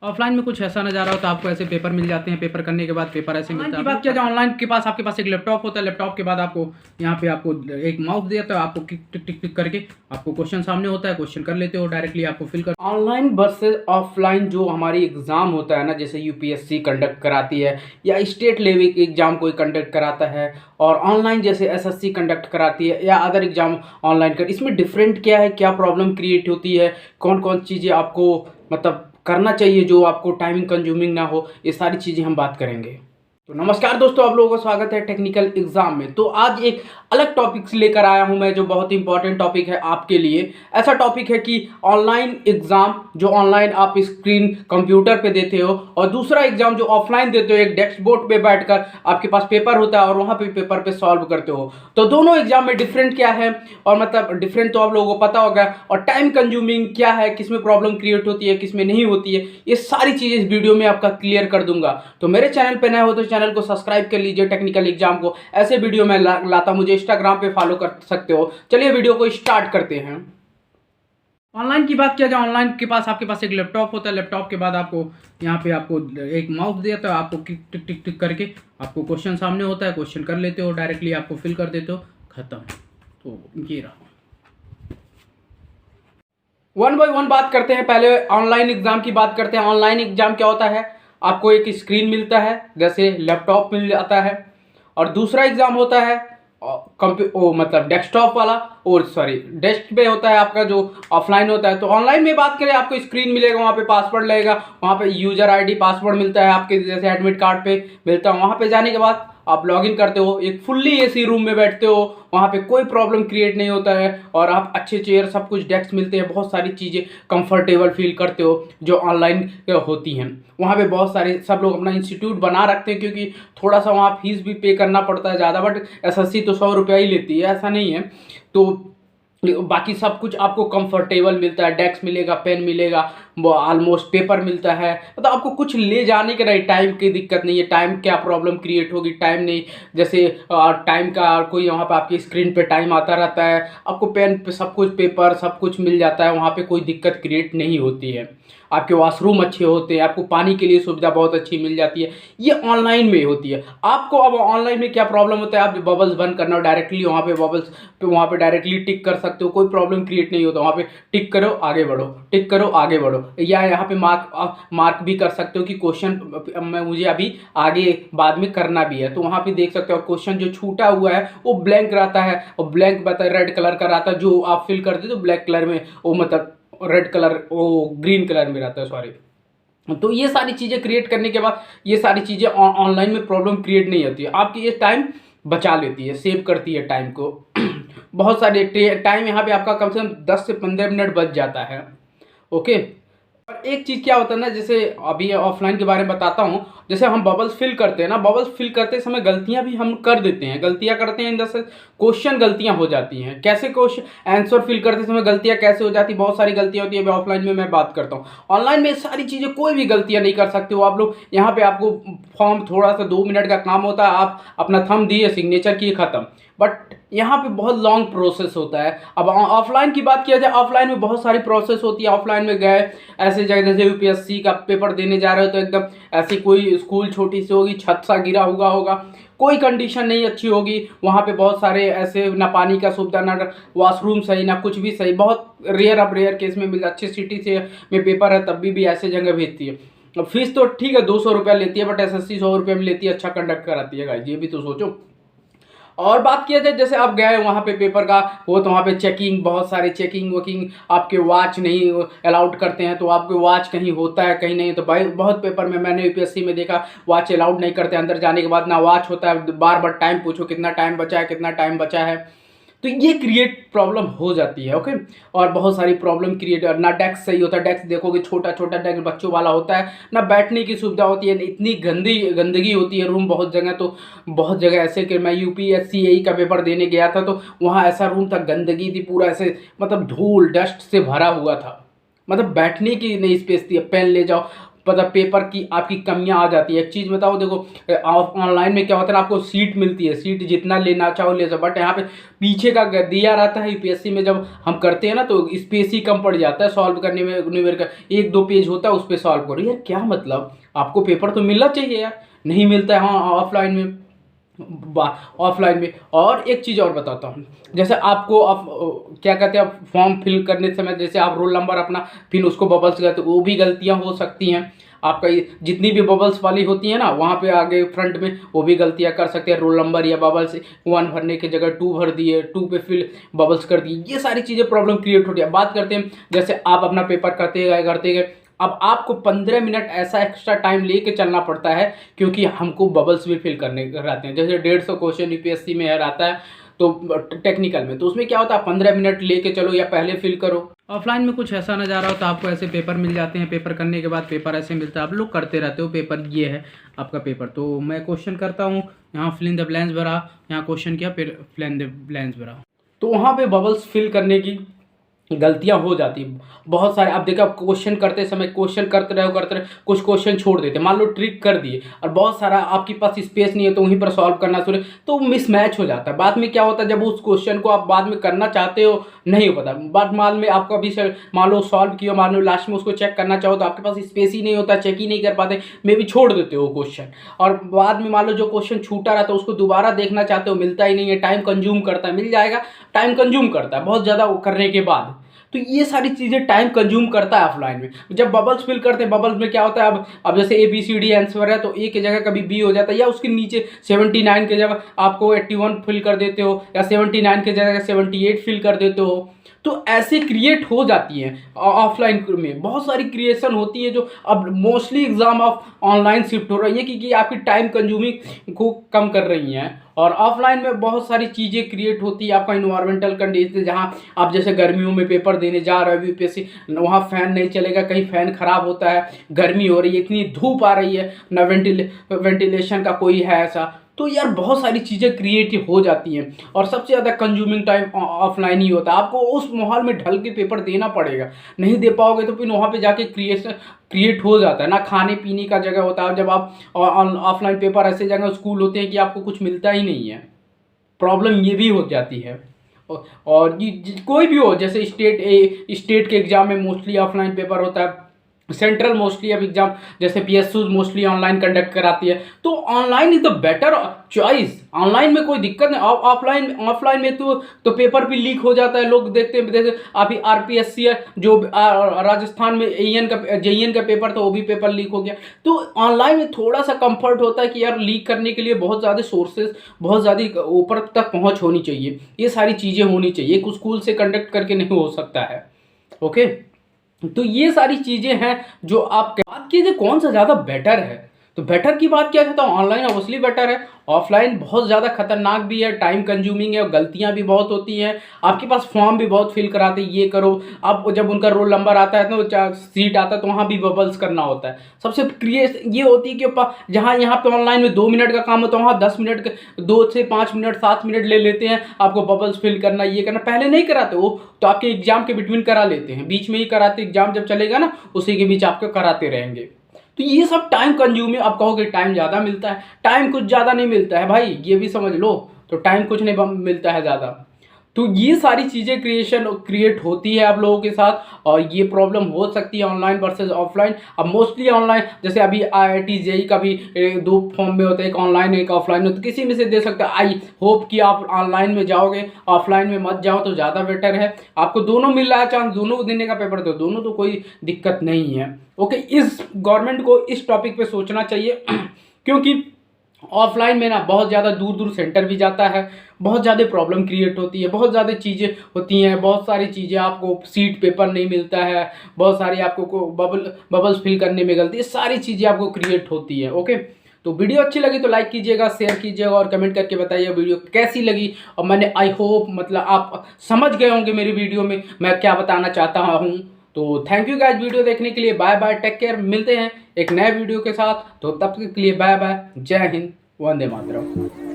Offline में कुछ ऐसा नज़ारा होता है, आपको ऐसे पेपर मिल जाते हैं, पेपर करने के बाद पेपर ऐसे मिलता है। की बात किया जाए ऑनलाइन के पास, आपके पास एक लैपटॉप होता है, लैपटॉप के बाद आपको यहाँ पे आपको एक माउस दिया था, आपको टिक टिक टिक टिक करके आपको क्वेश्चन सामने होता है, क्वेश्चन कर लेते हो, डायरेक्टली आपको फिल कर। ऑनलाइन वर्सेस ऑफलाइन जो हमारी एग्ज़ाम होता है ना, जैसे यूपीएससी कंडक्ट कराती है या स्टेट लेवल एग्जाम कोई कंडक्ट कराता है, और ऑनलाइन जैसे एसएससी कंडक्ट कराती है या अदर एग्जाम ऑनलाइन कर, इसमें डिफरेंट क्या है, क्या प्रॉब्लम क्रिएट होती है, कौन कौन चीज़ें आपको मतलब करना चाहिए जो आपको टाइमिंग कंज्यूमिंग ना हो, ये सारी चीज़ें हम बात करेंगे। तो नमस्कार दोस्तों, आप लोगों का स्वागत है टेक्निकल एग्जाम में। तो आज एक अलग टॉपिक लेकर आया हूं मैं, जो बहुत इंपॉर्टेंट टॉपिक है आपके लिए। ऐसा टॉपिक है कि ऑनलाइन एग्जाम जो ऑनलाइन आप स्क्रीन कंप्यूटर पे देते हो, और दूसरा एग्जाम जो ऑफलाइन देते हो, एक डेस्क बोर्ड पे बैठकर आपके पास पेपर होता है और वहां पे पेपर पे सॉल्व करते हो। तो दोनों एग्जाम में डिफरेंट क्या है, और मतलब डिफरेंट तो आप लोगों को पता होगा, और टाइम कंज्यूमिंग क्या है, किसमें प्रॉब्लम क्रिएट होती है, किसमें नहीं होती है, ये सारी चीजें इस वीडियो में आपका क्लियर कर दूंगा। तो मेरे चैनल पे नए हो तो चैनल को सब्सक्राइब कर लीजिए। टेक्निकल एग्जाम को ऐसे वीडियो में लाता, मुझे इंस्टाग्राम पे फॉलो कर सकते हो। चलिए वीडियो को स्टार्ट करते हैं। ऑनलाइन की बात किया जाए, ऑनलाइन के पास आपके पास एक लैपटॉप होता है, लैपटॉप के बाद आपको यहाँ पे आपको एक माउस दिया था, आपको टिक टिक टिक टिक करके आपको क्वेश्चन सामने होता है, क्वेश्चन कर लेते हो, डायरेक्टली आपको फिल कर देते हो, खत्म। तो ये रहा। वन बाय वन बात करते हैं। पहले ऑनलाइन एग्जाम की बात करते हैं। ऑनलाइन एग्जाम क्या होता है, आपको एक स्क्रीन मिलता है, जैसे लैपटॉप मिल जाता है, और दूसरा एग्जाम होता है मतलब डेस्कटॉप वाला, और सॉरी डेस्क पे होता है आपका जो ऑफलाइन होता है। तो ऑनलाइन में बात करें, आपको स्क्रीन मिलेगा, वहाँ पे पासवर्ड लगेगा, वहाँ पे यूजर आईडी पासवर्ड मिलता है, आपके जैसे एडमिट कार्ड पे मिलता है। वहाँ पे जाने के बाद आप लॉगिन करते हो, एक फुल्ली एसी रूम में बैठते हो, वहाँ पे कोई प्रॉब्लम क्रिएट नहीं होता है, और आप अच्छे चेयर सब कुछ डेस्क मिलते हैं, बहुत सारी चीज़ें कंफर्टेबल फील करते हो जो ऑनलाइन होती हैं। वहाँ पे बहुत सारे सब लोग अपना इंस्टीट्यूट बना रखते हैं, क्योंकि थोड़ा सा वहाँ फीस भी पे करना पड़ता है ज़्यादा, बट एसएससी तो 100 रुपया ही लेती है, ऐसा नहीं है। तो बाकी सब कुछ आपको कंफर्टेबल मिलता है, डेस्क मिलेगा, पेन मिलेगा, वो ऑलमोस्ट पेपर मिलता है, मतलब आपको कुछ ले जाने का नहीं, टाइम की दिक्कत नहीं है। टाइम क्या प्रॉब्लम क्रिएट होगी, टाइम नहीं, जैसे टाइम का कोई वहाँ पे आपकी स्क्रीन पे टाइम आता रहता है, आपको पेन पे सब कुछ, पेपर सब कुछ मिल जाता है, वहाँ पे कोई दिक्कत क्रिएट नहीं होती है। आपके वॉशरूम अच्छे होते हैं, आपको पानी के लिए सुविधा बहुत अच्छी मिल जाती है, ये ऑनलाइन में होती है। आपको अब ऑनलाइन में क्या प्रॉब्लम होता है, आप बबल्स बंद करना हो, डायरेक्टली वहाँ पे बबल्स पे वहाँ पे डायरेक्टली टिक कर सकते हो, कोई प्रॉब्लम क्रिएट नहीं होता। वहाँ पे टिक करो आगे बढ़ो, टिक करो आगे बढ़ो, या यहाँ पे मार्क भी कर सकते हो कि क्वेश्चन में मुझे अभी आगे बाद में करना भी है, तो वहाँ पे देख सकते हो। क्वेश्चन जो छूटा हुआ है वो ब्लैंक रहता है, और ब्लैंक बता रेड कलर का रहता है, जो आप फिल करते हो तो ब्लैक कलर में, वो मतलब रेड कलर, वो ग्रीन कलर में रहता है, सॉरी। तो ये सारी चीज़ें क्रिएट करने के बाद ये सारी चीज़ें ऑनलाइन में प्रॉब्लम क्रिएट नहीं होती है, आपकी ये टाइम बचा लेती है, सेव करती है टाइम को। बहुत सारे टाइम यहाँ पे आपका कम से कम 10 से 15 मिनट बच जाता है। ओके। और एक चीज़ क्या होता है ना, जैसे अभी ऑफलाइन के बारे में बताता हूँ, जैसे हम बबल्स फिल करते हैं ना, बबल्स फिल करते समय गलतियाँ भी हम कर देते हैं, गलतियाँ करते हैं इन द सेंस क्वेश्चन गलतियाँ हो जाती हैं। कैसे क्वेश्चन आंसर फिल करते समय गलतियाँ कैसे हो जाती, बहुत सारी गलतियाँ होती है। ऑफलाइन में मैं बात करता हूँ, ऑनलाइन में सारी चीज़ें कोई भी गलतियाँ नहीं कर सकते हो आप लोग। यहाँ पे आपको फॉर्म थोड़ा सा 2 मिनट का काम होता है, आप अपना थंब दिए, सिग्नेचर किए, खत्म। बट यहाँ पे बहुत लॉन्ग प्रोसेस होता है। अब ऑफलाइन की बात किया जाए, ऑफलाइन में बहुत सारी प्रोसेस होती है। ऑफलाइन में गए ऐसे जगह, जैसे यूपीएससी का पेपर देने जा रहे हो, तो एकदम ऐसी कोई स्कूल छोटी सी होगी, छत सा गिरा हुआ होगा, कोई कंडीशन नहीं अच्छी होगी, वहाँ पे बहुत सारे ऐसे ना पानी का सुविधा, ना वॉशरूम सही, ना कुछ भी सही, बहुत रेयर, अब रेयर केस में मिल, अच्छी सिटी से में पेपर है तब भी ऐसे जगह भेजती है। अब फीस तो ठीक है 200 रुपया लेती है, बट एसएससी 100 रुपये में लेती है, अच्छा कंडक्ट कराती है गाइस, ये भी तो सोचो। और बात किया जाए, जैसे आप गए वहाँ पे पेपर का हो, तो वहाँ पे चेकिंग, बहुत सारे चेकिंग वकिंग, आपके वॉच नहीं अलाउड करते हैं, तो आपके वॉच कहीं होता है कहीं नहीं। तो भाई बहुत पेपर में मैंने यूपीएससी में देखा, वॉच अलाउड नहीं करते, अंदर जाने के बाद ना वॉच होता है, बार बार टाइम पूछो कितना टाइम बचा है, कितना टाइम बचा है, तो ये क्रिएट प्रॉब्लम हो जाती है। ओके। और बहुत सारी प्रॉब्लम क्रिएट, ना डेस्क सही होता है, डेस्क देखोगे छोटा छोटा डेस्क बच्चों वाला होता है, ना बैठने की सुविधा होती है, इतनी गंदगी होती है रूम बहुत जगह। तो बहुत जगह ऐसे कि मैं यूपीएससी यही का पेपर देने गया था, तो वहाँ ऐसा रूम था, गंदगी थी पूरा, ऐसे मतलब धूल डस्ट से भरा हुआ था, मतलब बैठने की नहीं स्पेस थी। पेन ले जाओ, मतलब पेपर की आपकी कमियां आ जाती है। एक चीज़ बताओ, देखो ऑनलाइन में क्या होता है, आपको सीट मिलती है, सीट जितना लेना चाहो ले सको, बट यहाँ पे पीछे का दिया रहता है। यूपीएससी में जब हम करते हैं ना तो स्पेस ही कम पड़ जाता है सॉल्व करने में, न्यूमेरिकल 1-2 पेज होता है उस पर सॉल्व करो। यार क्या मतलब, आपको पेपर तो मिलना चाहिए यार, नहीं मिलता है। हाँ ऑफलाइन में, ऑफलाइन में। और एक चीज़ और बताता हूँ, जैसे आपको आप क्या कहते हैं, आप फॉर्म फिल करने समय जैसे आप रोल नंबर अपना फिर उसको बबल्स करते, वो भी गलतियाँ हो सकती हैं। आपका ये जितनी भी बबल्स वाली होती है ना, वहाँ पे आगे फ्रंट में वो भी गलतियाँ कर सकते हैं। रोल नंबर या बबल्स 1 भरने की जगह 2 भर दिए, 2 पे फिल बबल्स कर दिए, ये सारी चीज़ें प्रॉब्लम क्रिएट होती है। बात करते हैं जैसे आप अपना पेपर करते गए, अब आपको 15 मिनट ऐसा एक्स्ट्रा टाइम लेके चलना पड़ता है, क्योंकि हमको बबल्स भी फिल करने रहते हैं। जैसे 150 क्वेश्चन यूपीएससी में रहता है तो टेक्निकल में, तो उसमें क्या होता है 15 मिनट लेके चलो या पहले फिल करो। ऑफलाइन में कुछ ऐसा नज़ारा होता है, आपको ऐसे पेपर मिल जाते हैं, पेपर करने के बाद पेपर ऐसे मिलता है, आप लोग करते रहते हो पेपर, ये है आपका पेपर। तो मैं क्वेश्चन करता हूँ, यहाँ फिल इन द ब्लैंक्स भरा, यहाँ क्वेश्चन किया, फिर फिल इन द ब्लैंक्स भरा, तो वहाँ पे बबल्स फिल करने की गलतियां हो जाती है बहुत सारे। अब देखो, क्वेश्चन करते समय क्वेश्चन करते रहे, कुछ क्वेश्चन छोड़ देते, मान लो ट्रिक कर दिए और बहुत सारा आपके पास स्पेस नहीं है तो वहीं पर सॉल्व करना शुरू, तो मिसमैच हो जाता है। बाद में क्या होता है, जब उस क्वेश्चन को आप बाद में करना चाहते हो नहीं हो पाता, बाद मान में आपको अभी मान लो सॉल्व किया, मान लो लास्ट में उसको चेक करना चाहो तो आपके पास स्पेस ही नहीं होता, चेक ही नहीं कर पाते, मे भी छोड़ देते हो क्वेश्चन। और बाद में मान लो जो क्वेश्चन छूटा रहा था उसको दोबारा देखना चाहते हो, मिलता ही नहीं है, टाइम कंज्यूम करता है, मिल जाएगा, टाइम कंज्यूम करता है बहुत ज़्यादा करने के बाद। तो ये सारी चीज़ें टाइम कंज्यूम करता है ऑफलाइन में। जब बबल्स फिल करते हैं, बबल्स में क्या होता है, अब जैसे ABCD आंसर है तो ए की जगह कभी बी हो जाता है, या उसके नीचे 79 की जगह आपको 81 फिल कर देते हो, या 79 की जगह 78 फिल कर देते हो। तो ऐसे क्रिएट हो जाती है ऑफलाइन में, बहुत सारी क्रिएशन होती है जो अब mostly exam of online shift हो रही है, क्योंकि आपकी टाइम कंज्यूमिंग को कम कर रही हैं। और ऑफलाइन में बहुत सारी चीज़ें क्रिएट होती है, आपका इन्वायरमेंटल कंडीशन, जहाँ आप जैसे गर्मियों में पेपर देने जा रहे हो यूपीएससी, वहाँ फैन नहीं चलेगा, कहीं फैन खराब होता है, गर्मी हो रही है, इतनी धूप आ रही है, ना वेंटिलेशन का कोई है ऐसा, तो यार बहुत सारी चीज़ें क्रिएटिव हो जाती हैं। और सबसे ज़्यादा कंज्यूमिंग टाइम ऑफलाइन ही होता है, आपको उस माहौल में ढल के पेपर देना पड़ेगा, नहीं दे पाओगे तो फिर वहाँ पे जाके क्रिएट हो जाता है ना, खाने पीने का जगह होता है। जब आप ऑफलाइन पेपर ऐसे जगह स्कूल होते हैं कि आपको कुछ मिलता ही नहीं है, प्रॉब्लम ये भी हो जाती है। और ये कोई भी हो, जैसे स्टेट के एग्जाम में मोस्टली ऑफलाइन पेपर होता है, सेंट्रल मोस्टली अब एग्जाम जैसे PSU मोस्टली ऑनलाइन कंडक्ट कराती है, तो online is the better choice. Online में कोई दिक्कत नहीं, ऑफलाइन में तो पेपर भी लीक हो जाता है, लोग देखते अभी RPSC है जो राजस्थान में JEN का पेपर था, वो भी पेपर लीक हो गया। तो ऑनलाइन में थोड़ा सा कंफर्ट होता है कि यार लीक करने के लिए बहुत ज़्यादा सोर्सेज, बहुत ज़्यादा ऊपर तक पहुँच होनी चाहिए, ये सारी चीज़ें होनी चाहिए, एक स्कूल से कंडक्ट करके नहीं हो सकता है। ओके, तो ये सारी चीजें हैं जो आप बात कीजिए कौन सा ज़्यादा बेटर है, तो बेटर की बात किया जाता है ऑनलाइन ऑब्वियसली बेटर है। ऑफलाइन बहुत ज़्यादा खतरनाक भी है, टाइम कंज्यूमिंग है, और गलतियां भी बहुत होती हैं, आपके पास फॉर्म भी बहुत फिल कराते हैं, ये करो। अब जब उनका रोल नंबर आता है तो सीट आता है तो वहाँ भी बबल्स करना होता है। सबसे क्रिएट ये होती है कि जहाँ यहाँ पे ऑनलाइन में 2 मिनट का काम होता है, वहाँ 10 मिनट का, 2 से 5 मिनट 7 मिनट ले लेते हैं, आपको बबल्स फिल करना, ये करना। पहले नहीं कराते वो तो आपके एग्जाम के बिटवीन करा लेते हैं, बीच में ही कराते, एग्जाम जब चलेगा ना उसी के बीच आपको कराते रहेंगे। तो ये सब टाइम कंज्यूमिंग, आप कहोगे टाइम ज़्यादा मिलता है, टाइम कुछ ज़्यादा नहीं मिलता है भाई, ये भी समझ लो, तो टाइम कुछ नहीं मिलता है ज़्यादा। तो ये सारी चीज़ें क्रिएट होती है आप लोगों के साथ, और ये प्रॉब्लम हो सकती है ऑनलाइन वर्सेस ऑफलाइन। अब मोस्टली ऑनलाइन, जैसे अभी IIT JEE का भी 2 फॉर्म में होता है, एक ऑनलाइन एक ऑफलाइन में, तो किसी में से दे सकते हैं। आई होप कि आप ऑनलाइन में जाओगे, ऑफलाइन में मत जाओ तो ज़्यादा बेटर है। आपको दोनों मिल रहा है चांस, दोनों देने का पेपर दो, दोनों तो कोई दिक्कत नहीं है। ओके, इस गवर्नमेंट को इस टॉपिक पे सोचना चाहिए क्योंकि ऑफलाइन में ना बहुत ज़्यादा दूर दूर सेंटर भी जाता है, बहुत ज़्यादा प्रॉब्लम क्रिएट होती है, बहुत ज़्यादा चीज़ें होती हैं, बहुत सारी चीज़ें, आपको सीट पेपर नहीं मिलता है, बहुत सारी आपको बबल्स फिल करने में गलती, ये सारी चीज़ें आपको क्रिएट होती है। ओके, तो वीडियो अच्छी लगी तो लाइक कीजिएगा, शेयर कीजिएगा और कमेंट करके बताइए वीडियो कैसी लगी। और मैंने आई होप मतलब आप समझ गए होंगे मेरी वीडियो में मैं क्या बताना चाहता हूँ। तो थैंक यू गाइस वीडियो देखने के लिए, बाय बाय, टेक केयर, मिलते हैं एक नए वीडियो के साथ, तो तब तक के लिए बाय बाय, जय हिंद, वंदे मातरम।